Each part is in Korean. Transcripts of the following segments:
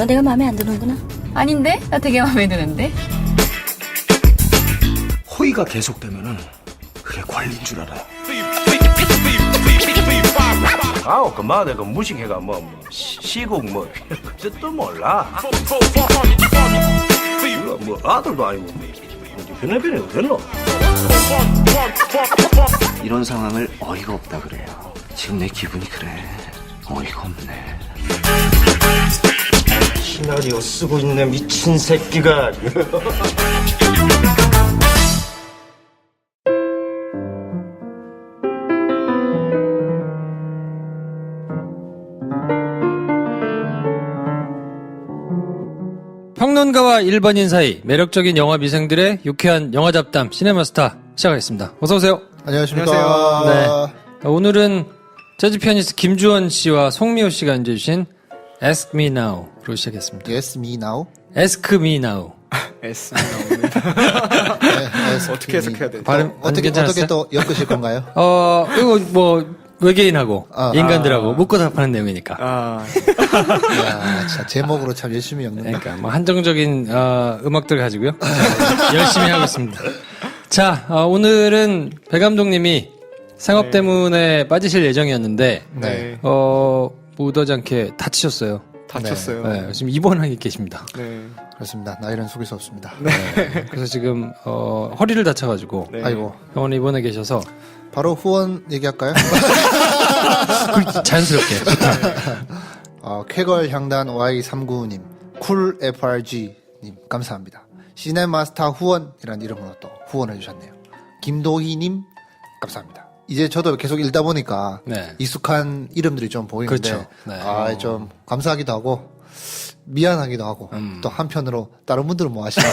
너 내가 마음에 안 드는구나. 아닌데? 나 되게 마음에 드는데? 호의가 계속되면은 그게 관리인 줄 알아. 아우 그마 내가 무식해가 시국 그 뜻도 몰라. 뭐 아들도 아니고 변해변해 어딨노? 이런 상황을 어이가 없다 그래요. 지금 내 기분이 그래. 어이가 없네. 시나리오 쓰고 있는 미친 새끼가. 평론가와 일반인 사이 매력적인 영화 미생들의 유쾌한 영화 잡담 시네마스타 시작하겠습니다. 어서 오세요. 안녕하십니까. 네. 오늘은 재즈 피아니스트 김주원 씨와 송미호 씨가 연주해주신 Ask Me Now로 시작했습니다. Yes, me now. Ask Me Now. S 나오네. 네, 어떻게 해석해야 되지? 발음 어떻게 괜찮았어요? 또 엮으실 건가요? 이거 뭐 외계인하고 인간들하고 아. 묻고 답하는 내용이니까. 아, 야, 자, 제목으로 참 열심히 엮는다. 그러니까 뭐 한정적인 음악들 가지고요. 자, 열심히 하고 있습니다. 자, 오늘은 배 감독님이 생업 네. 때문에 빠지실 예정이었는데 네. 무더지 않게 다치셨어요. 다쳤어요. 네, 지금 입원하게 계십니다. 네. 그렇습니다. 나이는 속일 수 없습니다. 네, 그래서 지금 허리를 다쳐가지고 네. 아이고. 병원에 입원해 계셔서 바로 후원 얘기할까요? 자연스럽게. 쾌걸 향단 Y395님, 쿨 FRG님, 감사합니다. 시네마스타 후원이라는 이름으로 또 후원해 주셨네요. 김도희님, 감사합니다. 이제 저도 계속 읽다 보니까 네. 익숙한 이름들이 좀 보이는데, 그렇죠. 네. 좀 감사하기도 하고, 미안하기도 하고, 또 한편으로 다른 분들은 뭐 하시나.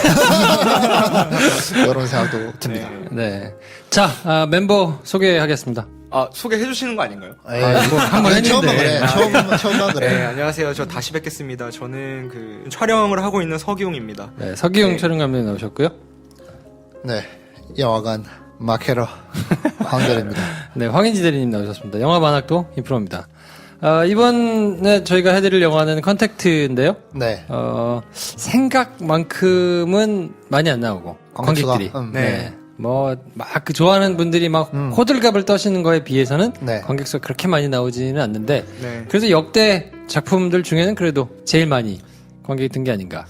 이런 생각도 듭니다. 네. 자, 멤버 소개하겠습니다. 아, 소개해 주시는 거 아닌가요? 한번 했는데. 처음만 그래. 처음만 그래. 네, 안녕하세요. 저 다시 뵙겠습니다. 저는 그 촬영을 하고 있는 서기용입니다. 네, 서기용 촬영감독님 나오셨고요. 네, 영화관 마케러 황대래입니다. 네, 황인지 대리님 나오셨습니다. 영화 만학도 인프로입니다. 이번에 저희가 해드릴 영화는 컨택트인데요. 네, 생각만큼은 많이 안 나오고 관객수가, 관객들이 네. 뭐 막 좋아하는 분들이 막 호들갑을 떠시는 거에 비해서는 네. 관객수가 그렇게 많이 나오지는 않는데 네. 그래서 역대 작품들 중에는 그래도 제일 많이 관객이 든 게 아닌가.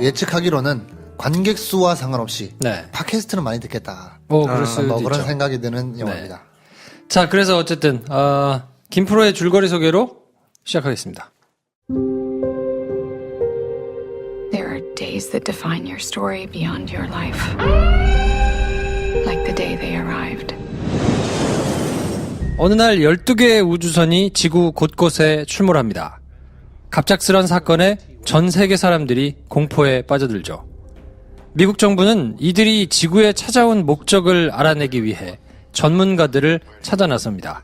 예측하기로는 관객 수와 상관없이 네. 팟캐스트는 많이 듣겠다. 그럴 수도 그런 있죠. 생각이 드는 영화입니다. 자, 그래서 어쨌든 김프로의 줄거리 소개로 시작하겠습니다. There are days that define your story beyond your life. Like the day they arrived. 어느 날 12개의 우주선이 지구 곳곳에 출몰합니다. 갑작스런 사건에 전 세계 사람들이 공포에 빠져들죠. 미국 정부는 이들이 지구에 찾아온 목적을 알아내기 위해 전문가들을 찾아 나섭니다.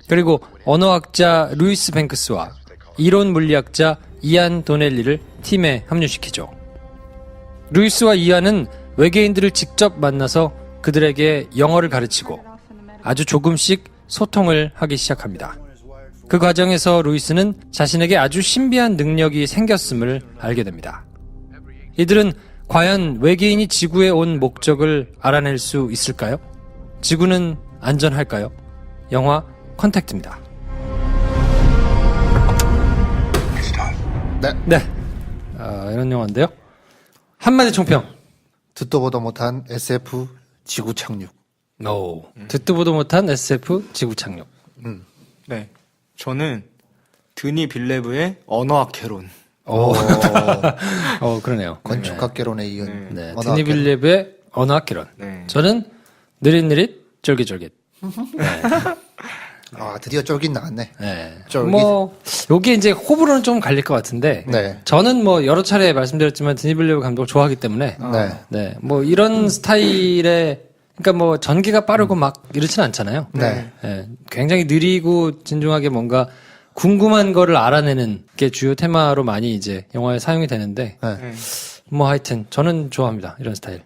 그리고 언어학자 루이스 뱅크스와 이론 물리학자 이안 도넬리를 팀에 합류시키죠. 루이스와 이안은 외계인들을 직접 만나서 그들에게 영어를 가르치고 아주 조금씩 소통을 하기 시작합니다. 그 과정에서 루이스는 자신에게 아주 신비한 능력이 생겼음을 알게 됩니다. 이들은 과연 외계인이 지구에 온 목적을 알아낼 수 있을까요? 지구는 안전할까요? 영화 컨택트입니다. 네, 이런 영화인데요. 한마디 총평. 듣도 보도 못한 SF 지구 착륙. 듣도 보도 못한 SF 지구 착륙. 네. 저는 드니 빌레브의 언어학 개론. 그러네요. 건축학개론에 이은 네, 언어학개론. 드니 빌레브의 언어학 개론. 네. 저는 느릿느릿 쫄깃쫄깃. 드디어 쫄깃 나왔네. 네. 쫄깃. 뭐 요게 이제 호불호는 좀 갈릴 것 같은데 네. 저는 뭐 여러 차례 말씀드렸지만 드니 빌레브 감독을 좋아하기 때문에 네. 뭐 이런 스타일의 그러니까 뭐 전개가 빠르고 막 이렇진 않잖아요. 네. 네, 굉장히 느리고 진중하게 뭔가 궁금한 거를 알아내는 게 주요 테마로 많이 이제 영화에 사용이 되는데 네. 뭐 하여튼 저는 좋아합니다. 이런 스타일.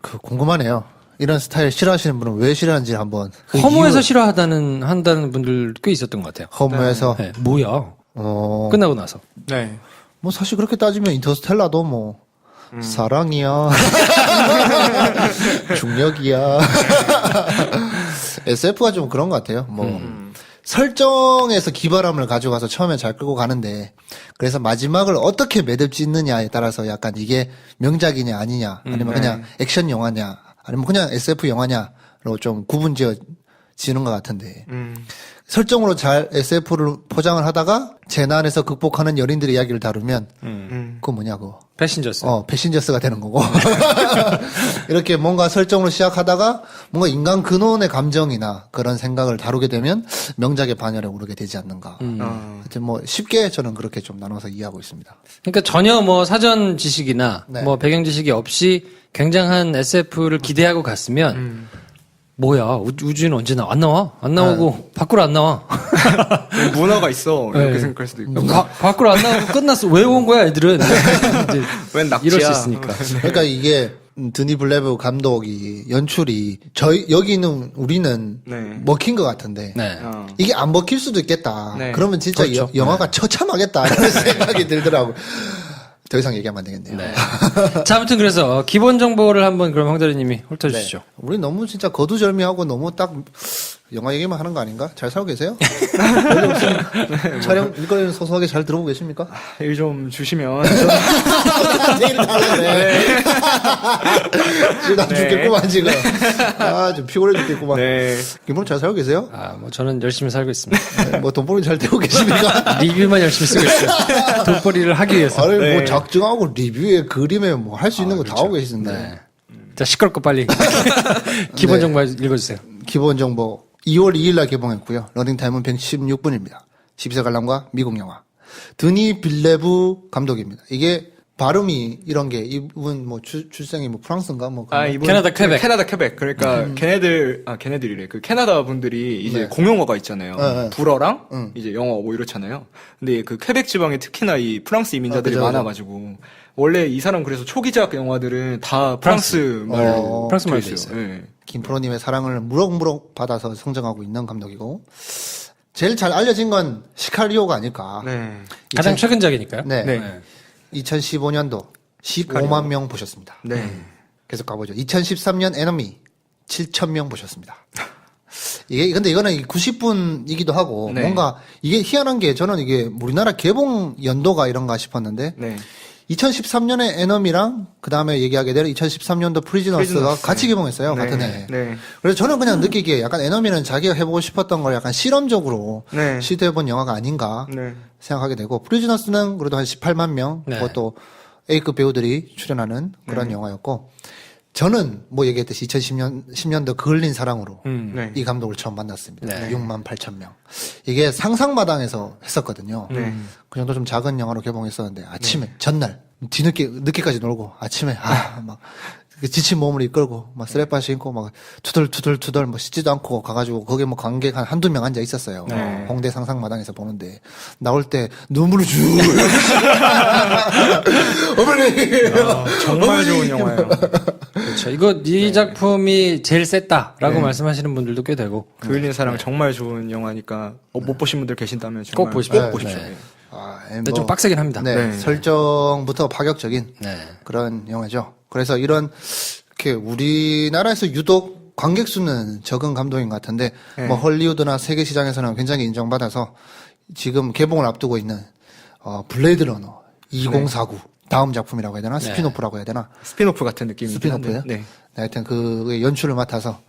궁금하네요. 이런 스타일 싫어하시는 분은 왜 싫어하는지 한번. 허무해서 싫어한다는 분들 꽤 있었던 것 같아요. 허무해서. 네, 뭐야? 끝나고 나서. 네. 뭐 사실 그렇게 따지면 인터스텔라도 뭐 사랑이야, 중력이야. SF가 좀 그런 것 같아요. 뭐 설정에서 기발함을 가져가서 처음에 잘 끌고 가는데 그래서 마지막을 어떻게 매듭 짓느냐에 따라서 약간 이게 명작이냐 아니냐 아니면 그냥 액션 영화냐 아니면 그냥 SF 영화냐로 좀 구분지어지는 것 같은데 설정으로 잘 SF를 포장을 하다가 재난에서 극복하는 연인들의 이야기를 다루면 그거 뭐냐고 패신저스. 패신저스가 되는 거고. 이렇게 뭔가 설정으로 시작하다가 뭔가 인간 근원의 감정이나 그런 생각을 다루게 되면 명작의 반열에 오르게 되지 않는가. 하여튼 뭐 쉽게 저는 그렇게 좀 나눠서 이해하고 있습니다. 그러니까 전혀 뭐 사전 지식이나 네. 뭐 배경 지식이 없이 굉장한 SF를 기대하고 갔으면 뭐야 우주는 언제 안 나와? 안 나오고 밖으로 안 나와. 문화가 있어. 이렇게 네. 생각할 수도 있고. 밖으로 안 나오고 끝났어. 왜 온 거야 애들은? 이제 웬 낙지야. 이럴 수 있으니까. 그러니까 이게 드니 블레브 감독이 연출이 여기 있는 우리는 네. 먹힌 것 같은데 네. 이게 안 먹힐 수도 있겠다. 네. 그러면 진짜 그렇죠. 영화가 처참하겠다라는 생각이 들더라고. 더 이상 얘기하면 안 되겠네요. 네. 자, 아무튼 그래서 기본 정보를 한번 그럼 황대리님이 훑어주시죠. 우리 너무 진짜 거두절미하고 너무 딱 영화 얘기만 하는 거 아닌가? 잘 살고 계세요? 촬영 일거리는 소소하게 잘 들어보고 계십니까? 일 좀 주시면. 얘기를 다 하네. 지금 나 죽겠구만 지금. 좀 피곤해 죽겠구만. 네. 김부는 잘 살고 계세요? 뭐 저는 열심히 살고 있습니다. 뭐 돈벌이 잘 되고 계십니까? 리뷰만 열심히 쓰고 있어요. 돈벌이를 하기 위해서. 아니 네. 뭐 작정하고 리뷰에 그림에 뭐 할 수 있는 거 다 하고 계시는데. 네. 자, 시끄럽고 빨리. 기본 정보 읽어주세요. 기본 정보 2월 2일 날 개봉했고요. 러닝타임은 116분입니다. 12세 관람과 미국 영화. 드니 빌레브 감독입니다. 이게 발음이 이런 게 이분 뭐 출생이 뭐 프랑스인가 뭐 그런 이분 캐나다 퀘벡. 캐나다 퀘벡. 그러니까 걔네들이래. 그 캐나다 분들이 이제 네. 공용어가 있잖아요. 네. 불어랑 이제 영어 뭐 이렇잖아요. 근데 그 퀘벡 지방에 특히나 이 프랑스 이민자들이 그죠, 많아가지고 원래 이 사람 그래서 초기작 영화들은 다 프랑스 말로 프랑스 말로 돼 돼 있어요. 네. 김프로님의 사랑을 무럭무럭 받아서 성장하고 있는 감독이고 제일 잘 알려진 건 시카리오가 아닐까. 네. 가장 최근작이니까요. 네. 네. 2015년도 15만 명 보셨습니다. 네. 계속 가보죠. 2013년 에너미 7,000명 보셨습니다. 이게 근데 이거는 90분이기도 하고 네. 뭔가 이게 희한한 게 저는 이게 우리나라 개봉 연도가 이런가 싶었는데 네. 2013년에 에너미랑 그 다음에 얘기하게 될 2013년도 프리즈너스가 프리즈너스. 같이 개봉했어요. 네. 같은 해. 네. 그래서 저는 그냥 느끼기에 약간 에너미는 자기가 해보고 싶었던 걸 약간 실험적으로 네. 시도해본 영화가 아닌가 네. 생각하게 되고 프리즈너스는 그래도 한 18만 명 네. 그것도 A급 배우들이 출연하는 그런 영화였고 저는 뭐 얘기했듯이 2010년도 그을린 사랑으로 네. 이 감독을 처음 만났습니다. 네. 6만 8천 명. 이게 상상마당에서 했었거든요. 네. 그 정도 좀 작은 영화로 개봉했었는데 아침에 전날 늦게까지 놀고 아침에 막 지친 몸을 이끌고 막 쓰레빠 신고 막 투덜투덜 뭐 씻지도 않고 가가지고 거기에 뭐 관객 한 한두 명 앉아 있었어요. 네. 홍대 상상마당에서 보는데 나올 때 눈물을 쭉 어머니 정말 좋은 영화예요. 그렇죠. 이 작품이 제일 셌다라고 말씀하시는 분들도 꽤 되고. 그을린 사랑 정말 좋은 영화니까 못 보신 분들 계신다면 정말 꼭 보십시오. 꼭 보십시오. 네. 뭐, 근데 좀 빡세긴 합니다. 네, 네. 설정부터 파격적인 네. 그런 영화죠. 그래서 이렇게 우리나라에서 유독 관객 수는 적은 감독인 것 같은데 네. 뭐 헐리우드나 세계 시장에서는 굉장히 인정받아서 지금 개봉을 앞두고 있는 블레이드 러너 2049 다음 작품이라고 해야 되나 스피노프라고 해야 되나 스피노프 같은 느낌이긴 스피노프예요? 한데. 네. 네, 하여튼 그 연출을 맡아서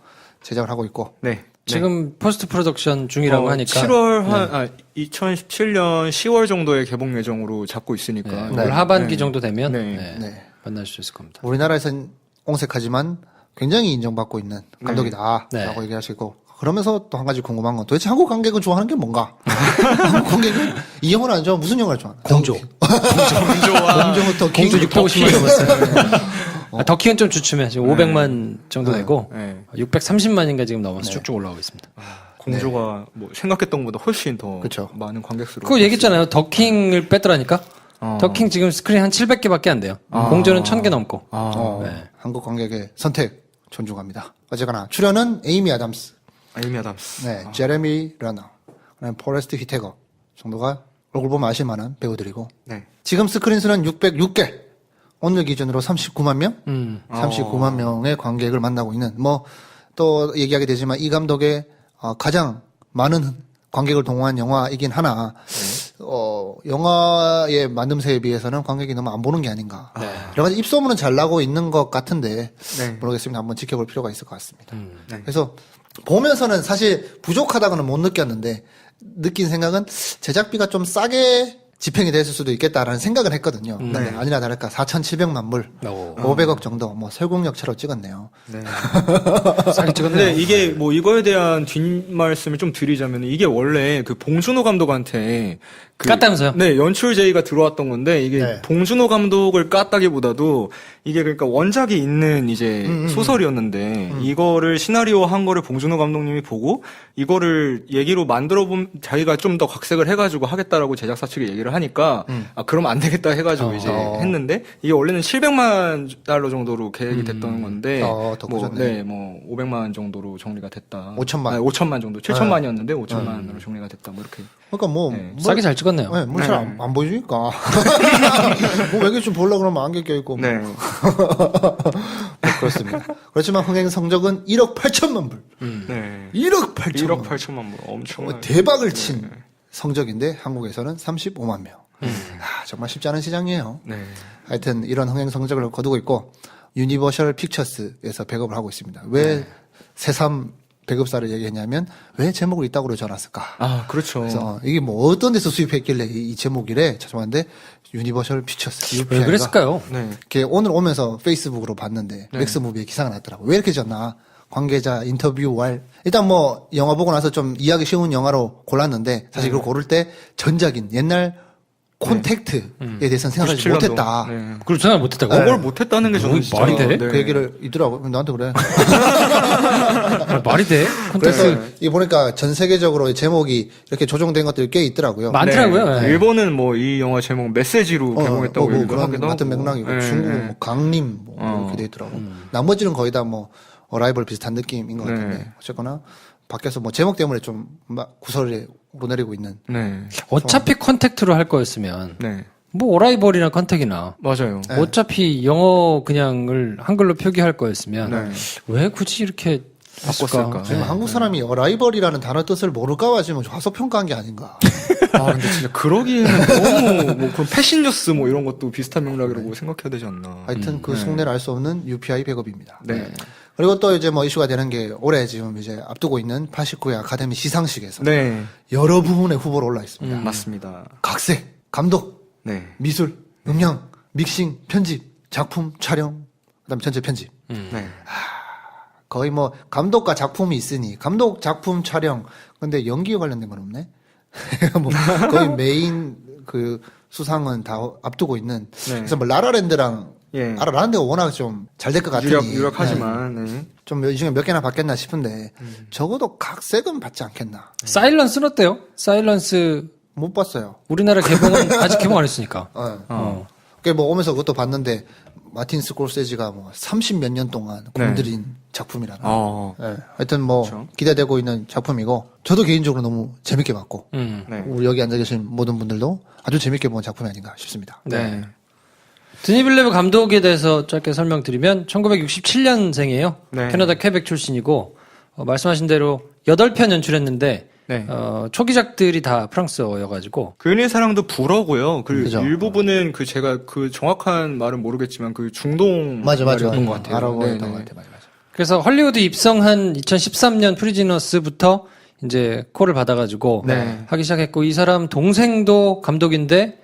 제작을 하고 있고 네. 지금 포스트 프로덕션 중이라고 하니까 7월 2017년 10월 정도에 개봉 예정으로 잡고 있으니까. 올 하반기 정도 되면 네. 네. 만날 수 있을 겁니다. 우리나라에서는 옹색하지만 굉장히 인정받고 있는 감독이다라고 네. 얘기할 수 있고 그러면서 또 한 가지 궁금한 건 도대체 한국 관객은 좋아하는 게 뭔가? 한국 관객은 이 영화를 안 좋아하면 무슨 영화를 좋아하나? 공조. 공조부터 킹, 공조 650만 넘었어요. 더킹은 좀 주춤해. 지금 500만 정도 되고 네. 630만인가 지금 넘어서 쭉쭉 올라오고 있습니다. 공조가 뭐 생각했던 것보다 훨씬 더 그쵸. 많은 관객수로. 그거 얘기했잖아요. 더킹을 뺐더라니까. 더킹 지금 스크린 한 700개밖에 안 돼요. 공조는 1000개 넘고. 네. 한국 관객의 선택 존중합니다. 어쨌거나 출연은 에이미 아담스, 에이미 아담스. 네, 제레미 러너, 그다음에 포레스트 히테거 정도가 얼굴 보면 아실 만한 배우들이고 네. 지금 스크린 수는 606개. 오늘 기준으로 39만 명? 39만 명의 관객을 만나고 있는 뭐 또 얘기하게 되지만 이 감독의 가장 많은 관객을 동원한 영화이긴 하나 영화의 만듦새에 비해서는 관객이 너무 안 보는 게 아닌가. 여러 가지 입소문은 잘 나고 있는 것 같은데 네. 모르겠습니다. 한번 지켜볼 필요가 있을 것 같습니다. 네. 그래서 보면서는 사실 부족하다고는 못 느꼈는데 느낀 생각은 제작비가 좀 싸게 집행이 됐을 수도 있겠다라는 생각은 했거든요. 근데 아니나 다를까 4,700만 불, 500억 정도 뭐 설국열차로 찍었네요. 네. 싸게 찍었네요. 근데 이게 뭐 이거에 대한 뒷말씀을 좀 드리자면 이게 원래 그 봉준호 감독한테 깠다면서요? 네, 연출 제의가 들어왔던 건데 이게 네. 봉준호 감독을 깠다기보다도 이게 그러니까 원작이 있는 이제 소설이었는데 이거를 시나리오 한 거를 봉준호 감독님이 보고 이거를 얘기로 만들어 본 자기가 좀 더 각색을 해가지고 하겠다라고 제작사 측에 얘기를 하니까 아 그럼 안 되겠다 해가지고 이제 했는데 이게 원래는 700만 달러 정도로 계획이 됐던 건데 더 뭐, 커졌네. 네, 뭐 500만 정도로 정리가 됐다. 5천만. 아니, 5천만 정도. 7천만이었는데 5천만으로 정리가 됐다. 뭐 이렇게. 그러니까 뭐, 네. 싸게 잘 찍었네요. 네, 뭐 잘 안 보여주니까. 뭐 외계 좀 보려고 그러면 안개 껴있고. 네. 뭐 그렇습니다. 그렇지만 흥행 성적은 1억 8천만 불. 네. 1억 8천만 1억 불. 8천만 불. 엄청. 뭐 대박을 친 성적인데 한국에서는 35만 명. 정말 쉽지 않은 시장이에요. 네. 하여튼 이런 흥행 성적을 거두고 있고 유니버셜 픽처스에서 배급을 하고 있습니다. 왜 새삼 배급사를 얘기했냐면 왜 제목을 이따구로 전놨을까? 아, 그렇죠. 그래서 이게 뭐 어떤 데서 수입했길래 이 제목이래 찾아봤는데 유니버셜 픽처스 왜 UPI가 그랬을까요? 네. 이렇게 오늘 오면서 페이스북으로 봤는데 맥스무비에 기사가 났더라고. 왜 이렇게 졌나? 관계자 인터뷰 왈 일단 뭐 영화 보고 나서 좀 이해하기 쉬운 영화로 골랐는데 사실 그걸 고를 때 전작인 옛날 콘택트에 대해서는 생각하지 97년도. 못했다. 네. 그걸 생각 못했다고? 그걸 못했다는 게 저는 진짜. 말이 돼? 네. 그 얘기를 있더라고. 나한테 그래. 말이 돼? 그래서 콘텐츠 이 보니까 전 세계적으로 제목이 이렇게 조정된 것들이 꽤 있더라고요. 많더라고요. 네. 네. 일본은 뭐 이 영화 제목 메시지로 개봉했다고 뭐 얘기도 그런 하기도 같은 하고. 맥락이고 네. 중국은 뭐 강림 뭐 이렇게 돼 있더라고. 나머지는 거의 다 뭐 어라이벌 비슷한 느낌인 것 같은데 네. 어쨌거나 밖에서 뭐 제목 때문에 좀 막 구설을 보내리고 있는. 네. 어차피 컨택트로 할 거였으면 네. 뭐 오라이벌이나 컨택이나 맞아요. 네. 어차피 영어 그냥을 한글로 표기할 거였으면 네. 왜 굳이 이렇게 바꿨을까? 지금 한국 사람이 어라이벌이라는 단어 뜻을 모를까 봐 지금 과소평가한 게 아닌가. 아, 근데 진짜 그러기에는 너무 뭐 그런 패션 뉴스 뭐 이런 것도 비슷한 맥락이라고 생각해야 되지 않나. 하여튼 그 속내를 알 수 없는 UPI 배급입니다. 네. 그리고 또 이제 뭐 이슈가 되는 게 올해 지금 이제 앞두고 있는 89회 아카데미 시상식에서 네. 여러 부분의 후보로 올라 있습니다. 맞습니다. 각색, 감독, 네. 미술, 음향, 믹싱, 편집, 작품, 촬영, 그다음에 전체 편집. 네. 거의 뭐 감독과 작품이 있으니 감독, 작품, 촬영. 근데 연기에 관련된 건 없네. 뭐 거의 메인 그 수상은 다 앞두고 있는. 그래서 뭐 라라랜드랑 예. 라라랜드가 워낙 좀 잘 될 것 같으니 유력하지만, 네. 좀 이 중에 몇 개나 받겠나 싶은데 적어도 각색은 받지 않겠나. 사일런스는 어때요? 사일런스 못 봤어요. 우리나라 개봉은 아직 개봉 안 했으니까. 그게 뭐 오면서 그것도 봤는데 마틴 스콜세지가 뭐 30 몇 년 동안 공들인 작품이라나. 네. 하여튼 뭐 그렇죠. 기대되고 있는 작품이고 저도 개인적으로 너무 재밌게 봤고 네. 우리 여기 앉아 계신 모든 분들도 아주 재밌게 본 작품이 아닌가 싶습니다. 네. 드니 빌레브 감독에 대해서 짧게 설명드리면 1967년생이에요. 네. 캐나다 퀘벡 출신이고 말씀하신 대로 8편 연출했는데 네. 초기작들이 다 프랑스어여가지고 그연의 사랑도 불어고요. 그 그죠. 일부분은 그 제가 그 정확한 말은 모르겠지만 그 중동 맞아. 말이었던 것 같아요. 알아보였던 네, 것 네. 같아. 맞아. 그래서 헐리우드 입성한 2013년 프리즈너스부터 이제 콜을 받아가지고 네. 하기 시작했고 이 사람 동생도 감독인데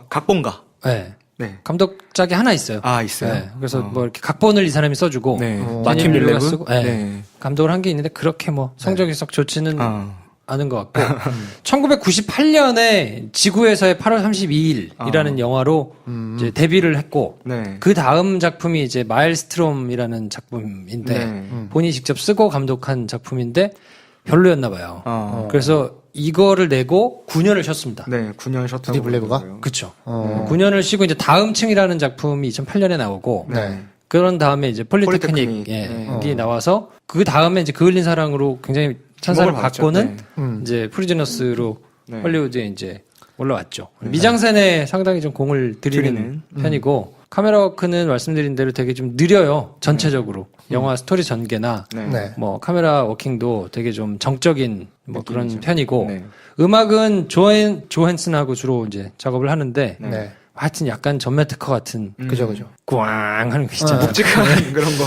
각본가. 네. 네. 감독작이 하나 있어요. 아, 있어요? 네. 그래서 뭐 이렇게 각본을 이 사람이 써주고 네. 마틴 빌레브가 빌레브? 쓰고 네. 네. 감독을 한 게 있는데 그렇게 뭐 성적이 썩 좋지는 아. 않은 것 같고 1998년에 지구에서의 8월 32일이라는 영화로 이제 데뷔를 했고 네. 그 다음 작품이 이제 마일스트롬이라는 작품인데 네. 본인이 직접 쓰고 감독한 작품인데 별로였나 봐요. 그래서 이거를 내고 9년을 쉬었습니다. 네, 9년 쉬었다고. 드니 빌레브가? 그러더라고요. 그렇죠. 9년을 쉬고 이제 다음 층이라는 작품이 2008년에 나오고 네. 그런 다음에 이제 폴리테크닉 폴리테크닉. 이 나와서 그 다음에 이제 그을린 사랑으로 굉장히 찬사를 주목을 받았죠. 받고는 네. 이제 프리즈너스로 네. 헐리우드에 이제 올라왔죠. 미장센에 상당히 좀 공을 들이는 편이고 카메라 워크는 말씀드린 대로 되게 좀 느려요. 전체적으로 영화 스토리 전개나 네. 뭐 카메라 워킹도 되게 좀 정적인 뭐 그런 편이고 네. 음악은 조헨슨하고 주로 이제 작업을 하는데 네. 하여튼 약간 전매 특허 같은 그죠. 꽝 하는 거 있잖아요. 묵직한 그런 거.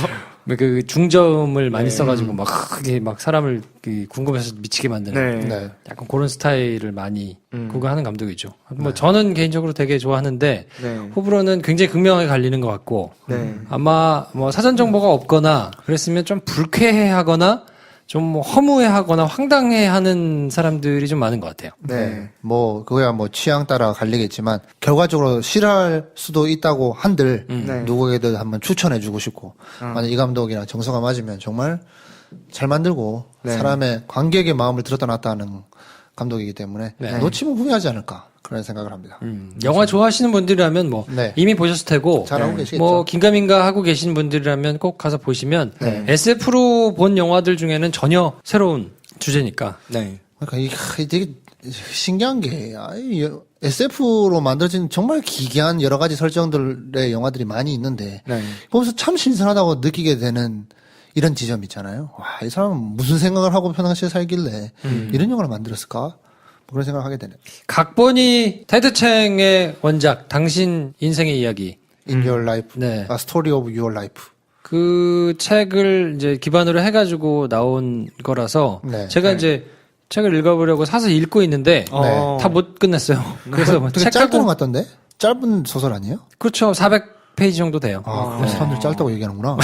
그 중저음을 많이 써가지고 막 크게 막 사람을 궁금해서 미치게 만드는 네. 네. 약간 그런 스타일을 많이 구가하는 감독이죠. 뭐 저는 개인적으로 되게 좋아하는데 네. 호불호는 굉장히 극명하게 갈리는 것 같고 네. 아마 뭐 사전 정보가 없거나 그랬으면 좀 불쾌해하거나 좀 뭐 허무해하거나 황당해하는 사람들이 좀 많은 것 같아요. 네. 뭐 그거야 뭐 취향 따라 갈리겠지만 결과적으로 싫어할 수도 있다고 한들 네. 누구에게도 한번 추천해주고 싶고 만약 이 감독이랑 정서가 맞으면 정말 잘 만들고 네. 사람의 관객의 마음을 들었다 놨다 하는 감독이기 때문에 네. 놓치면 후회하지 않을까 그런 생각을 합니다. 영화 좋아하시는 분들이라면 뭐 네. 이미 보셨을 테고 잘하고 계시겠죠. 뭐 긴가민가 하고 계신 분들이라면 꼭 가서 보시면 SF로 본 영화들 중에는 전혀 새로운 주제니까 네. 그러니까 이게 되게 신기한 게 SF로 만들어진 정말 기괴한 여러 가지 설정들의 영화들이 많이 있는데 네. 보면서 참 신선하다고 느끼게 되는 이런 지점 있잖아요. 와, 이 사람은 무슨 생각을 하고 평상시에 살길래 이런 영화를 만들었을까? 뭐 그런 생각을 하게 되네. 각본이 테드 챙의 원작 당신 인생의 이야기 In Your Life, 네. A Story of Your Life. 그 책을 이제 기반으로 해가지고 나온 거라서 네. 제가 이제 책을 읽어보려고 사서 읽고 있는데 다 못 끝냈어요. 그래서 뭐 되게 짧은 것 책하고 같던데? 짧은 소설 아니에요? 그렇죠. 400페이지 정도 돼요. 아, 그럼 사람들 짧다고 얘기하는구나.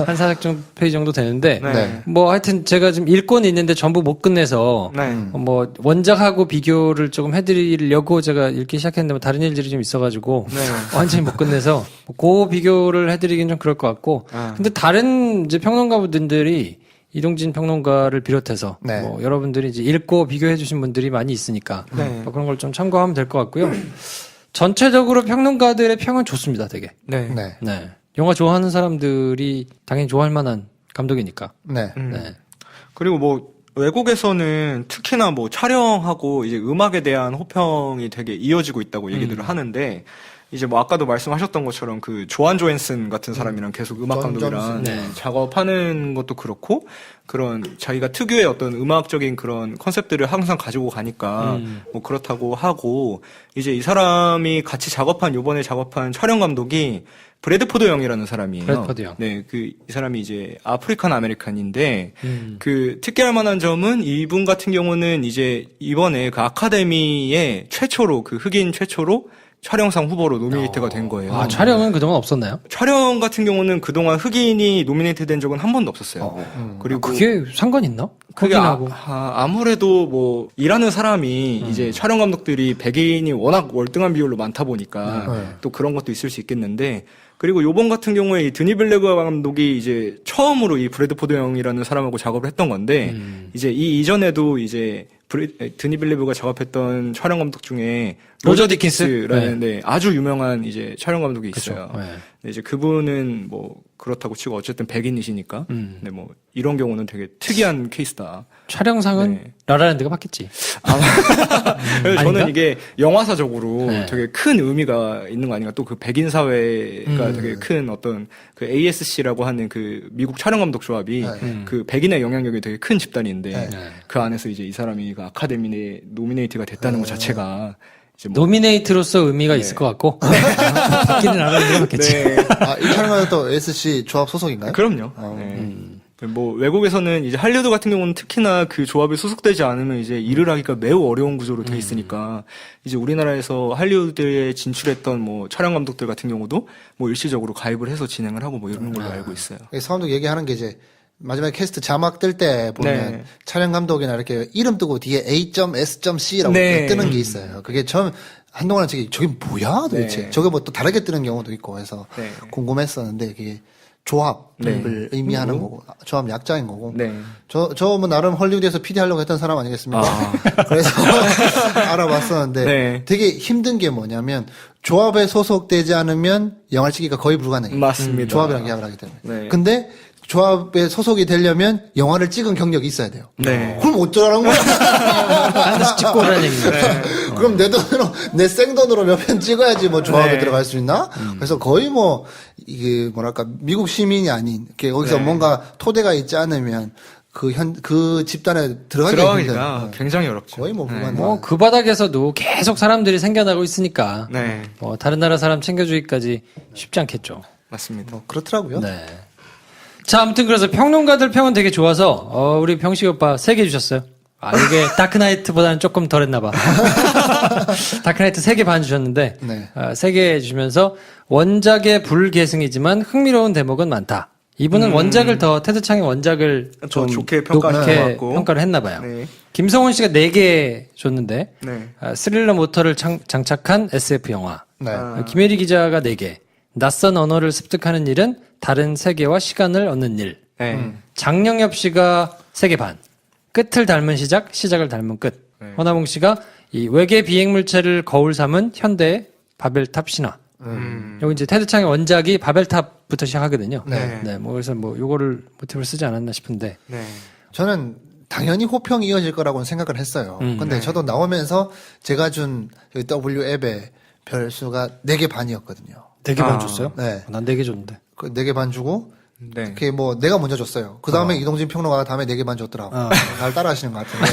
한 400페이지 정도 되는데 네. 뭐 하여튼 제가 지금 읽고는 있는데 전부 못 끝내서 네. 뭐 원작하고 비교를 조금 해드리려고 제가 읽기 시작했는데 뭐 다른 일들이 좀 있어가지고 완전히 못 끝내서 그 비교를 해드리긴 좀 그럴 것 같고 근데 다른 이제 평론가분들이 이동진 평론가를 비롯해서 네. 뭐 여러분들이 이제 읽고 비교해 주신 분들이 많이 있으니까 뭐 그런 걸 좀 참고하면 될 것 같고요. 전체적으로 평론가들의 평은 좋습니다, 되게. 네. 네. 네. 영화 좋아하는 사람들이 당연히 좋아할 만한 감독이니까. 네. 네. 그리고 뭐 외국에서는 특히나 뭐 촬영하고 이제 음악에 대한 호평이 되게 이어지고 있다고 얘기들을 하는데 이제 뭐 아까도 말씀하셨던 것처럼 그 조한 조헨슨 같은 사람이랑 계속 음악 존 감독이랑 존슨. 작업하는 것도 그렇고 그런 자기가 특유의 어떤 음악적인 그런 컨셉들을 항상 가지고 가니까 뭐 그렇다고 하고 이제 이 사람이 같이 요번에 작업한 촬영 감독이 브래드포드 영이라는 사람이에요. 브래드포드 영. 네, 이 사람이 이제 아프리칸 아메리칸인데 그 특이할 만한 점은 이분 같은 경우는 이제 이번에 그 아카데미의 최초로 그 흑인 최초로 촬영상 후보로 노미네이트가 된 거예요. 아, 촬영은 그동안 없었나요? 촬영 같은 경우는 그동안 흑인이 노미네이트 된 적은 한 번도 없었어요. 그리고 그게 상관 있나? 그게 흑인하고. 아무래도 뭐 일하는 사람이 이제 촬영 감독들이 백인이 워낙 월등한 비율로 많다 보니까 또 그런 것도 있을 수 있겠는데 그리고 요번 같은 경우에 이 드니 빌레그 감독이 이제 처음으로 이 브래드포드 영이라는 사람하고 작업을 했던 건데 이제 이 이전에도 이제 드니 빌레브가 작업했던 촬영 감독 중에 로저 로저 디킨스라는 디킨스라는 네, 아주 유명한 이제 촬영 감독이 있어요. 네. 네, 이제 그분은 뭐 그렇다고 치고 어쨌든 백인이시니까 네, 뭐 이런 경우는 되게 특이한 케이스다. 촬영상은 네. 라라랜드가 받겠지. 그래서 아닌가? 저는 이게 영화사적으로 네. 되게 큰 의미가 있는 거 아닌가. 또 그 백인 사회가 되게 큰 어떤 그 ASC라고 하는 그 미국 촬영 감독 조합이 그 백인의 영향력이 되게 큰 집단인데 그 안에서 이제 이 사람이 그 아카데미 내 노미네이트가 됐다는 것 자체가 이제 뭐 노미네이트로서 의미가 있을 것 같고. 받기는 라라랜드가 받겠지. 네. 아, 이 촬영은 또 SC 조합 소속인가요? 그럼요. 네. 뭐 외국에서는 이제 할리우드 같은 경우는 특히나 그 조합에 소속되지 않으면 이제 일을 하기가 매우 어려운 구조로 돼 있으니까 이제 우리나라에서 할리우드에 진출했던 뭐 촬영 감독들 같은 경우도 뭐 일시적으로 가입을 해서 진행을 하고 뭐 이런 걸로 알고 있어요. 서감독 얘기하는 게 이제 마지막에 캐스트 자막 뜰 때 보면 네. 촬영 감독이나 이렇게 이름 뜨고 뒤에 A.S.C라고 네. 뜨는 게 있어요. 그게 처음 한동안은 저게 뭐야 도대체. 네. 저게 뭐 또 다르게 뜨는 경우도 있고 해서 네. 궁금했었는데 그게 조합을 의미하는 거고 조합 약자인 거고. 네. 저 뭐 나름 헐리우드에서 PD 하려고 했던 사람 아니겠습니까? 그래서 알아봤었는데 네. 되게 힘든 게 뭐냐면 조합에 소속되지 않으면 영화를 찍기가 거의 불가능해요. 맞습니다. 조합이랑 계약을 하기 때문에. 네. 근데 조합에 소속이 되려면 영화를 찍은 경력이 있어야 돼요. 네. 그럼 어쩌라는 거야? 다른 데서 찍고 오라는 얘기입니다. 그럼 내 돈으로, 내 생돈으로 몇 편 찍어야지 뭐 조합에 네. 들어갈 수 있나? 그래서 거의 뭐, 이게 뭐랄까, 미국 시민이 아닌, 이렇게 거기서 네. 뭔가 토대가 있지 않으면 그 집단에 들어가기가 힘들어요. 들어가기가 굉장히 어렵죠. 거의 뭐, 그만. 뭐 그 바닥에서도 계속 사람들이 생겨나고 있으니까 네. 뭐 다른 나라 사람 챙겨주기까지 쉽지 않겠죠. 맞습니다. 뭐 그렇더라고요. 네. 자, 아무튼 그래서 평론가들 평은 되게 좋아서 우리 병식 오빠 3개 주셨어요. 아, 이게 다크나이트보다는 조금 덜했나봐. 다크나이트 3개 반 주셨는데 네. 3개 주면서 원작의 불계승이지만 흥미로운 대목은 많다. 이분은 원작을 더 테드 창의 원작을 더 좀 좋게 평가하신 높게 것 같고. 평가를 했나봐요. 네. 김성훈 씨가 4개 줬는데 네. 스릴러 모터를 장착한 SF 영화. 네. 김혜리 기자가 4개. 낯선 언어를 습득하는 일은 다른 세계와 시간을 얻는 일. 네. 장영엽 씨가 3개 반. 끝을 닮은 시작, 시작을 닮은 끝. 네. 허나봉 씨가 이 외계 비행물체를 거울 삼은 현대의 바벨탑 신화. 여기 이제 테드 창의 원작이 바벨탑부터 시작하거든요. 네. 뭐 그래서 뭐 요거를 모티브로 쓰지 않았나 싶은데. 네. 저는 당연히 호평이 이어질 거라고는 생각을 했어요. 근데 저도 나오면서 제가 준 여기 W 앱의 별수가 4개 반이었거든요. 4개 반 줬어요? 네. 난 4개 줬는데. 그 4개 반 주고, 네. 그게 뭐 내가 먼저 줬어요. 그 다음에 이동진 평론가가 다음에 4개 반 줬더라고. 잘 따라 하시는 것 같은데.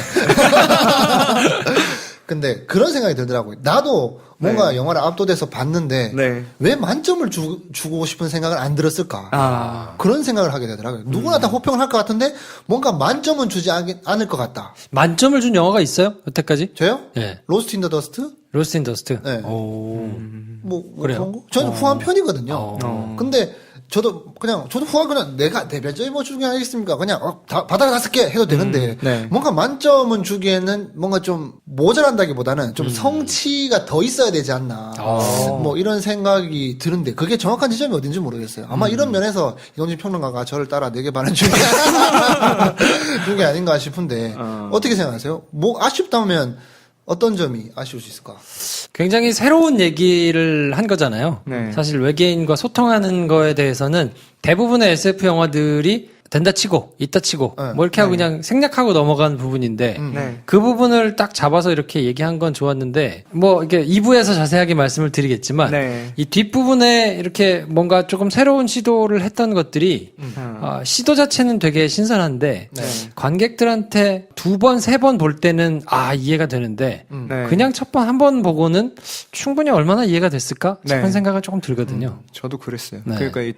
근데 그런 생각이 들더라고요. 나도 뭔가 영화를 압도돼서 봤는데 네. 왜 만점을 주고 싶은 생각을 안 들었을까? 아. 그런 생각을 하게 되더라고요. 누구나 다 호평을 할 것 같은데 뭔가 만점은 주지 않을 것 같다. 만점을 준 영화가 있어요? 여태까지? 저요? 네. 로스트 인 더 더스트? 로스트 인 더스트? 네. 오. 뭐 그래요? 그런 거? 저는 후한 편이거든요. 근데 저도 후한 그냥 내가 대별적인 뭐 주게 하겠습니까? 그냥 바닥에 5개 해도 되는데 네. 뭔가 만점은 주기에는 뭔가 좀 모자란다기보다는 좀 성취가 더 있어야 되지 않나. 뭐 이런 생각이 드는데 그게 정확한 지점이 어딘지 모르겠어요. 아마 이런 면에서 이동진 평론가가 저를 따라 4개 반을 준 게 아닌가 싶은데 어떻게 생각하세요? 뭐 아쉽다면 어떤 점이 아쉬울 수 있을까? 굉장히 새로운 얘기를 한 거잖아요. 네. 사실 외계인과 소통하는 거에 대해서는 대부분의 SF 영화들이 된다 치고 있다 치고 네. 뭐 이렇게 하고 그냥 생략하고 넘어간 부분인데 네. 그 부분을 딱 잡아서 이렇게 얘기한 건 좋았는데 뭐 이게 2부에서 자세하게 말씀을 드리겠지만 네. 이 뒷부분에 이렇게 뭔가 조금 새로운 시도를 했던 것들이 시도 자체는 되게 신선한데 관객들한테 2번, 3번 볼 때는 이해가 되는데 네. 그냥 첫 번, 한 번 보고는 충분히 얼마나 이해가 됐을까 싶은 네. 생각은 조금 들거든요. 저도 그랬어요. 네. 그러니까 이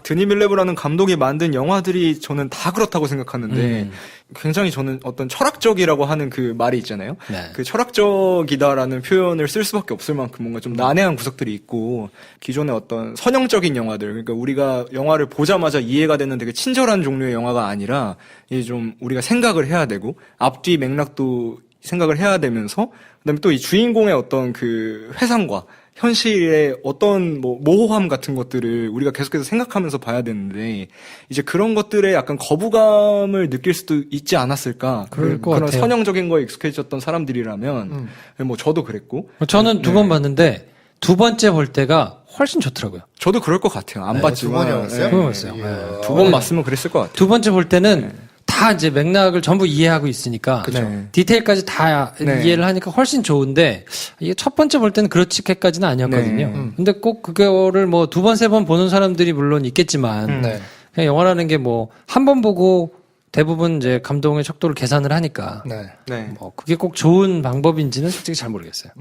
드니빌레브라는 감독이 만든 영화들이 저는 다 그렇다고 생각하는데 굉장히 저는 어떤 철학적이라고 하는 그 말이 있잖아요. 네. 그 철학적이다라는 표현을 쓸 수밖에 없을 만큼 뭔가 좀 난해한 구석들이 있고 기존의 어떤 선형적인 영화들, 그러니까 우리가 영화를 보자마자 이해가 되는 되게 친절한 종류의 영화가 아니라 이제 좀 우리가 생각을 해야 되고 앞뒤 맥락도 생각을 해야 되면서 그다음에 또 이 주인공의 어떤 그 회상과 현실의 어떤 뭐 모호함 같은 것들을 우리가 계속해서 생각하면서 봐야 되는데 이제 그런 것들에 약간 거부감을 느낄 수도 있지 않았을까? 그럴 것 그런 같아요. 선형적인 거에 익숙해졌던 사람들이라면 뭐 저도 그랬고 저는 2번 봤는데 2번째 볼 때가 훨씬 좋더라고요. 저도 그럴 것 같아요. 안 봤지만 2번이 왔어요? 2번 봤어요. 두 번 봤으면 그랬을 것 같아요. 2번째 볼 때는 다 이제 맥락을 전부 이해하고 있으니까 네. 디테일까지 다 네. 이해를 하니까 훨씬 좋은데 이게 첫 번째 볼 때는 그렇게까지는 아니었거든요. 네. 근데 꼭 그거를 뭐 2번, 3번 보는 사람들이 물론 있겠지만 네. 그냥 영화라는 게 뭐 한 번 보고 대부분 이제 감동의 척도를 계산을 하니까 네. 네. 뭐 그게 꼭 좋은 방법인지는 솔직히 잘 모르겠어요.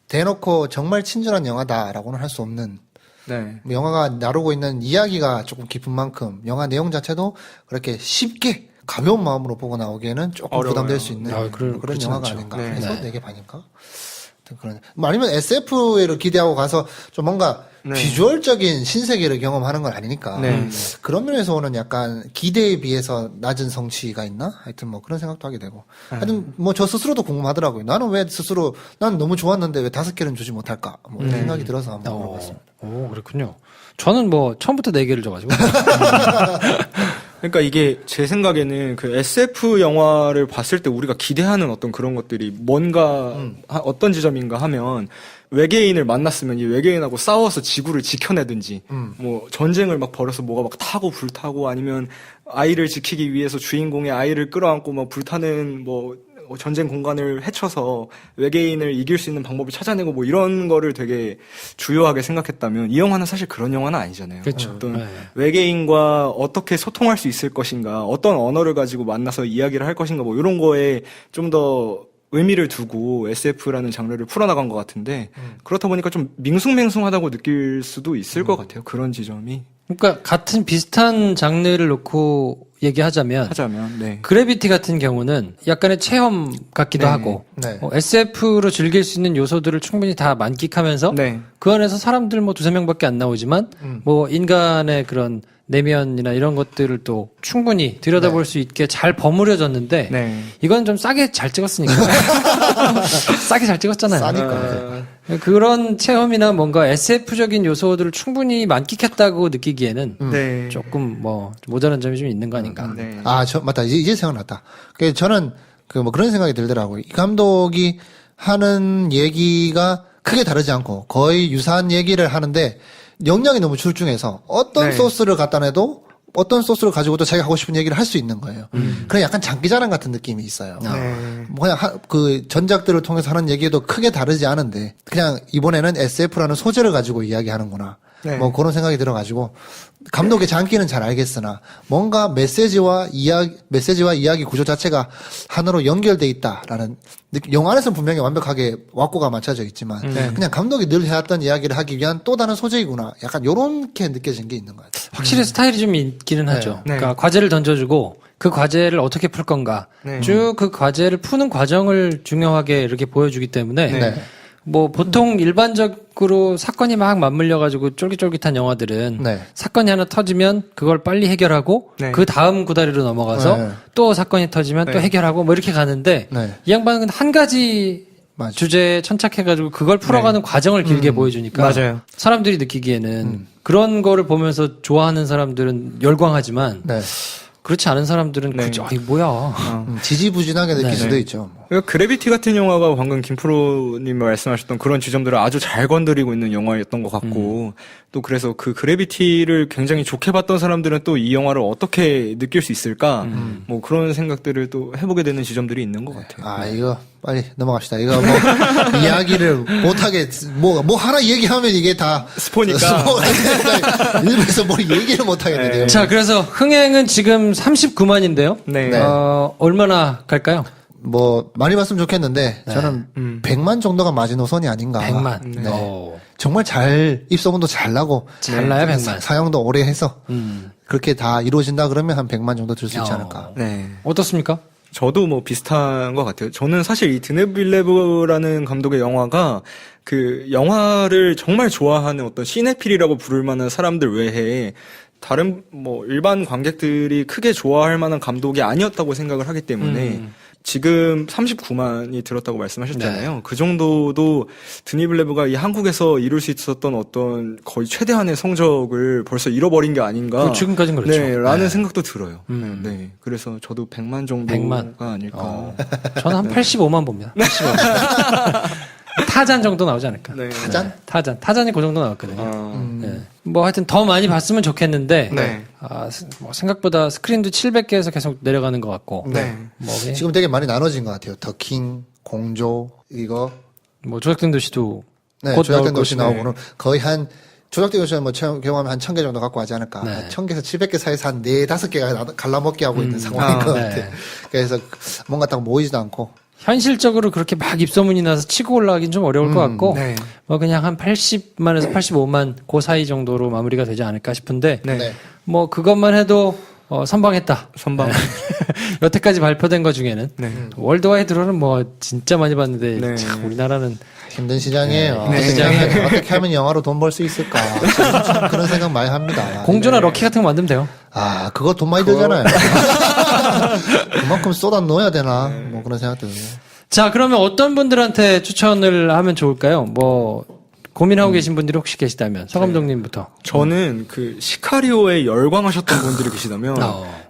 대놓고 정말 친절한 영화다라고는 할 수 없는 네. 뭐 영화가 나르고 있는 이야기가 조금 깊은 만큼 영화 내용 자체도 그렇게 쉽게 가벼운 마음으로 보고 나오기에는 조금 어려워요. 부담될 수 있는 그런 그렇진 영화가 않죠. 아닌가. 네. 그래서 네. 4개 반인가? 그런. 뭐 아니면 SF를 기대하고 가서 좀 뭔가 네. 비주얼적인 신세계를 경험하는 건 아니니까. 네. 그런 면에서 오는 약간 기대에 비해서 낮은 성취가 있나? 하여튼 뭐 그런 생각도 하게 되고. 하여튼 뭐 저 스스로도 궁금하더라고요. 나는 왜 스스로, 난 너무 좋았는데 왜 5개는 주지 못할까? 뭐 이런 생각이 들어서 한번 물어봤습니다. 오, 그렇군요. 저는 뭐 처음부터 4개를 줘가지고 그러니까 이게 제 생각에는 그 SF 영화를 봤을 때 우리가 기대하는 어떤 그런 것들이 뭔가 어떤 지점인가 하면 외계인을 만났으면 이 외계인하고 싸워서 지구를 지켜내든지 뭐 전쟁을 막 벌여서 뭐가 막 타고 불타고 아니면 아이를 지키기 위해서 주인공의 아이를 끌어안고 막 불타는 뭐 전쟁 공간을 헤쳐서 외계인을 이길 수 있는 방법을 찾아내고 뭐 이런 거를 되게 주요하게 생각했다면 이 영화는 사실 그런 영화는 아니잖아요. 그렇죠. 어떤 네. 외계인과 어떻게 소통할 수 있을 것인가, 어떤 언어를 가지고 만나서 이야기를 할 것인가 뭐 이런 거에 좀 더 의미를 두고 SF라는 장르를 풀어나간 것 같은데 그렇다 보니까 좀 밍숭맹숭하다고 느낄 수도 있을 것 같아요. 그런 지점이 그러니까 같은 비슷한 장르를 놓고 얘기하자면 네. 그래비티 같은 경우는 약간의 체험 같기도 네. 하고 네. SF로 즐길 수 있는 요소들을 충분히 다 만끽하면서 네. 그 안에서 사람들 뭐 두세 명밖에 안 나오지만 뭐 인간의 그런 내면이나 이런 것들을 또 충분히 들여다볼 수 있게 잘 버무려졌는데 네. 이건 좀 싸게 잘 찍었으니까 싸게 잘 찍었잖아요. 싸니까. 그런 체험이나 뭔가 SF적인 요소들을 충분히 만끽했다고 느끼기에는 네. 조금 뭐 모자란 점이 좀 있는 거 아닌가. 네. 맞다. 이제 생각났다. 저는 뭐 그런 생각이 들더라고요. 이 감독이 하는 얘기가 크게 다르지 않고 거의 유사한 얘기를 하는데 역량이 너무 출중해서 어떤 네. 소스를 갖다 내도 어떤 소스를 가지고도 자기가 하고 싶은 얘기를 할 수 있는 거예요. 그냥 약간 장기자랑 같은 느낌이 있어요. 뭐 그냥 그 전작들을 통해서 하는 얘기도 크게 다르지 않은데 그냥 이번에는 SF라는 소재를 가지고 이야기하는구나. 네. 뭐 그런 생각이 들어가지고 감독의 장기는 잘 알겠으나 뭔가 메시지와 이야기 구조 자체가 하나로 연결돼 있다라는 영화 안에서는 분명히 완벽하게 왁구가 맞춰져 있지만 그냥 감독이 늘 해왔던 이야기를 하기 위한 또 다른 소재이구나. 약간 요렇게 느껴진 게 있는 것 같아요. 확실히 스타일이 좀 있기는 하죠. 네. 그러니까 과제를 던져주고 그 과제를 어떻게 풀 건가 네. 쭉 그 과제를 푸는 과정을 중요하게 이렇게 보여주기 때문에 네. 뭐 보통 일반적으로 사건이 막 맞물려 가지고 쫄깃쫄깃한 영화들은 네. 사건이 하나 터지면 그걸 빨리 해결하고 네. 그 다음 구다리로 넘어가서 네. 또 사건이 터지면 또 네. 해결하고 뭐 이렇게 가는데 네. 이 양반은 한 가지 맞아. 주제에 천착해가지고 그걸 풀어가는 과정을 길게 보여주니까 맞아요. 사람들이 느끼기에는 그런 거를 보면서 좋아하는 사람들은 열광하지만 네. 그렇지 않은 사람들은 네. 그저 이게 뭐야. 지지부진하게 느낄 네. 수도 있죠. 뭐. 그러니까 그래비티 같은 영화가 방금 김프로님 말씀하셨던 그런 지점들을 아주 잘 건드리고 있는 영화였던 것 같고 또 그래서 그 그래비티를 굉장히 좋게 봤던 사람들은 또 이 영화를 어떻게 느낄 수 있을까 뭐 그런 생각들을 또 해보게 되는 지점들이 있는 것 같아요. 이거 빨리 넘어갑시다. 이거 뭐 이야기를 못하게 뭐 하나 얘기하면 이게 다 스포니까. 일부에서 뭐 얘기를 못하겠는데요. 자, 그래서 흥행은 지금 39만인데요. 네. 네. 얼마나 갈까요? 뭐 많이 봤으면 좋겠는데 저는 100만 정도가 마지노선이 아닌가. 100만. 네. 오. 정말 잘 입소문도 잘 나고 잘 나요, 100만. 사용도 오래 해서 그렇게 다 이루어진다 그러면 한 100만 정도 들 수 있지 어. 않을까. 네. 어떻습니까? 저도 뭐 비슷한 것 같아요. 저는 사실 이 드네 빌레브라는 감독의 영화가 그 영화를 정말 좋아하는 어떤 시네필이라고 부를 만한 사람들 외에 다른 뭐 일반 관객들이 크게 좋아할 만한 감독이 아니었다고 생각을 하기 때문에 지금 39만이 들었다고 말씀하셨잖아요. 그 정도도 드니 빌레브가 이 한국에서 이룰 수 있었던 어떤 거의 최대한의 성적을 벌써 잃어버린 게 아닌가. 지금까지는 그렇죠. 네, 라는 생각도 들어요. 네. 그래서 저도 100만 정도가 100만. 아닐까. 저는 한 85만 봅니다. 85만. 타잔 정도 나오지 않을까? 네. 타잔? 타잔이 그 정도 나왔거든요. 네. 뭐 하여튼 더 많이 봤으면 좋겠는데 네. 뭐 생각보다 스크린도 700개에서 계속 내려가는 것 같고 네. 뭐, 지금 되게 많이 나눠진 것 같아요. 더킹, 공조 이거. 뭐 조작된 도시도 네, 곧 조작된 나올 도시 것이고. 나오고는 거의 한 조작된 도시는 뭐 경험하면 한 1000개 정도 갖고 하지 않을까. 네. 1000개에서 700개 사이에서 한 4-5개가 갈라먹기 하고 있는 상황인 것 네. 같아요. 그래서 뭔가 딱 모이지도 않고. 현실적으로 그렇게 막 입소문이 나서 치고 올라가긴 좀 어려울 것 같고 네. 뭐 그냥 한 80만에서 85만 그 사이 정도로 마무리가 되지 않을까 싶은데 네. 네. 뭐 그것만 해도 선방했다. 선방. 여태까지 발표된 것 중에는 네. 월드와이드로는 뭐 진짜 많이 봤는데 네. 참 우리나라는 힘든 시장이에요. 네. 어떻게 하면 영화로 돈 벌 수 있을까. 참 그런 생각 많이 합니다. 공조나 럭키 같은 거 만들면 돼요. 그거 돈 많이 들잖아요. 그만큼 쏟아 넣어야 되나. 뭐 그런 생각 들고요. 자, 그러면 어떤 분들한테 추천을 하면 좋을까요? 뭐 고민하고 계신 분들이 혹시 계시다면 서 감독님부터. 저는 그 시카리오에 열광하셨던 분들이 계시다면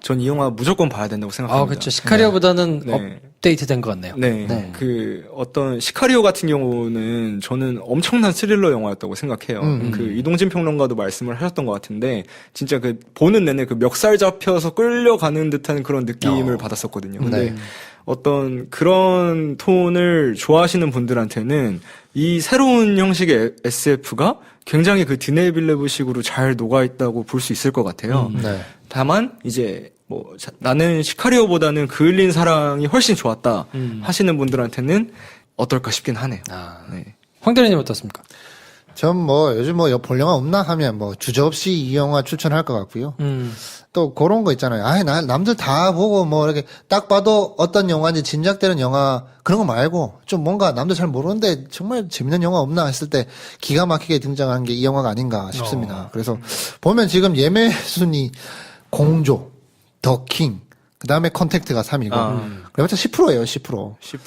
전 이 영화 무조건 봐야 된다고 생각합니다. 그렇죠. 시카리오보다는 네. 업데이트된 것 같네요. 네. 네. 그 어떤 시카리오 같은 경우는 저는 엄청난 스릴러 영화였다고 생각해요. 그 이동진 평론가도 말씀을 하셨던 것 같은데 진짜 그 보는 내내 그 멱살 잡혀서 끌려가는 듯한 그런 느낌을 받았었거든요. 근데 네. 어떤 그런 톤을 좋아하시는 분들한테는 이 새로운 형식의 SF가 굉장히 그 드네이 빌레브식으로 잘 녹아있다고 볼 수 있을 것 같아요. 네. 다만 이제 뭐 나는 시카리오보다는 그을린 사랑이 훨씬 좋았다 하시는 분들한테는 어떨까 싶긴 하네요. 네. 황 대리님 어떻습니까? 전 뭐 요즘 뭐 볼 영화 없나 하면 뭐 주저없이 이 영화 추천할 것 같고요. 또 그런 거 있잖아요. 나 남들 다 보고 뭐 이렇게 딱 봐도 어떤 영화인지 짐작되는 영화 그런 거 말고 좀 뭔가 남들 잘 모르는데 정말 재밌는 영화 없나 했을 때 기가 막히게 등장한 게 이 영화가 아닌가 싶습니다. 그래서 보면 지금 예매 순위 공조, 더킹, 그 다음에 컨택트가 3위고 그래봤자 10%예요. 10%. 10%.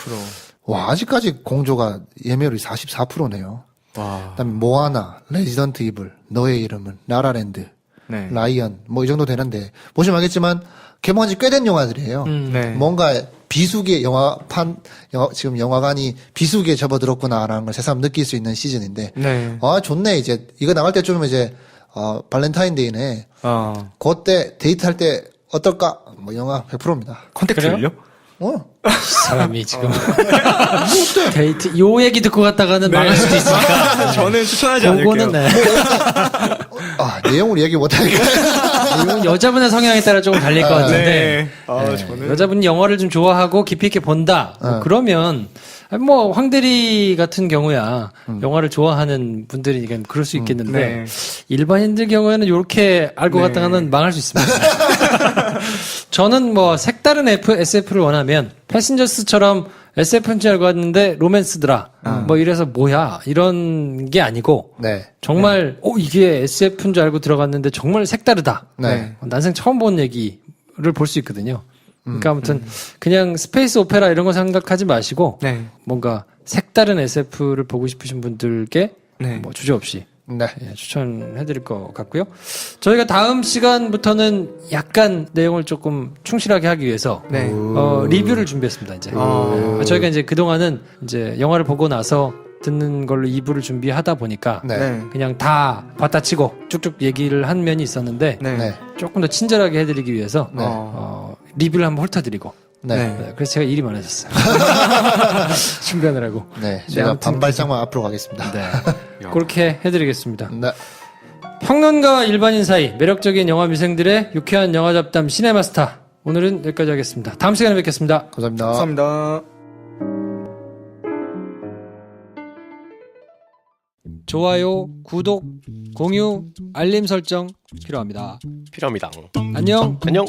와 아직까지 공조가 예매율이 44%네요. 와. 그다음에 모아나, 레지던트 이블, 너의 이름은, 라라랜드, 네. 라이언 뭐 이 정도 되는데 보시면 알겠지만 개봉한 지 꽤 된 영화들이에요. 네. 뭔가 비수기의 지금 영화관이 비수기에 접어들었구나라는 걸 새삼 느낄 수 있는 시즌인데 네. 좋네. 이제 이거 나갈 때쯤 이제 발렌타인데이네. 그때 데이트할 때 어떨까? 뭐 영화 100%입니다. 컨택트를요? 이 사람이 지금 데이트 요 얘기 듣고 갔다가는 망할 수도 있으니까 저는 추천하지 그거는 않을게요. 내용을 얘기 못하니까. 이건 여자분의 성향에 따라 조금 달릴 것 같은데 네. 저는 여자분이 영화를 좀 좋아하고 깊이 있게 본다 그러면 뭐 황대리 같은 경우야 영화를 좋아하는 분들이니까 그럴 수 있겠는데 네. 일반인들 경우에는 이렇게 알고 네. 갔다가는 망할 수 있습니다. 저는 뭐 색다른 SF를 원하면 패신저스처럼 SF인 줄 알고 왔는데 로맨스더라. 뭐 이래서 뭐야 이런 게 아니고 네. 정말 이게 SF인 줄 알고 들어갔는데 정말 색다르다. 네. 난생 처음 본 얘기를 볼 수 있거든요. 그러니까 아무튼 그냥 스페이스 오페라 이런 거 생각하지 마시고 네. 뭔가 색다른 SF를 보고 싶으신 분들께 네. 뭐 주저없이 네. 추천해드릴 것 같고요. 저희가 다음 시간부터는 약간 내용을 조금 충실하게 하기 위해서 네. 리뷰를 준비했습니다. 이제 저희가 이제 그 동안은 이제 영화를 보고 나서 듣는 걸로 2부를 준비하다 보니까 네. 네. 그냥 다 받다 치고 쭉쭉 얘기를 한 면이 있었는데 네. 네. 조금 더 친절하게 해드리기 위해서 네. 리뷰를 한번 훑어드리고 네. 네. 그래서 제가 일이 많아졌어요. 준비하느라고. 네. 제가 아무튼 반발장만 앞으로 가겠습니다. 네. 그렇게 해드리겠습니다. 네. 평론가와 일반인 사이 매력적인 영화 미생들의 유쾌한 영화 잡담 시네마스타. 오늘은 여기까지 하겠습니다. 다음 시간에 뵙겠습니다. 감사합니다. 감사합니다. 좋아요, 구독, 공유, 알림 설정 필요합니다. 필요합니다. 안녕. 안녕.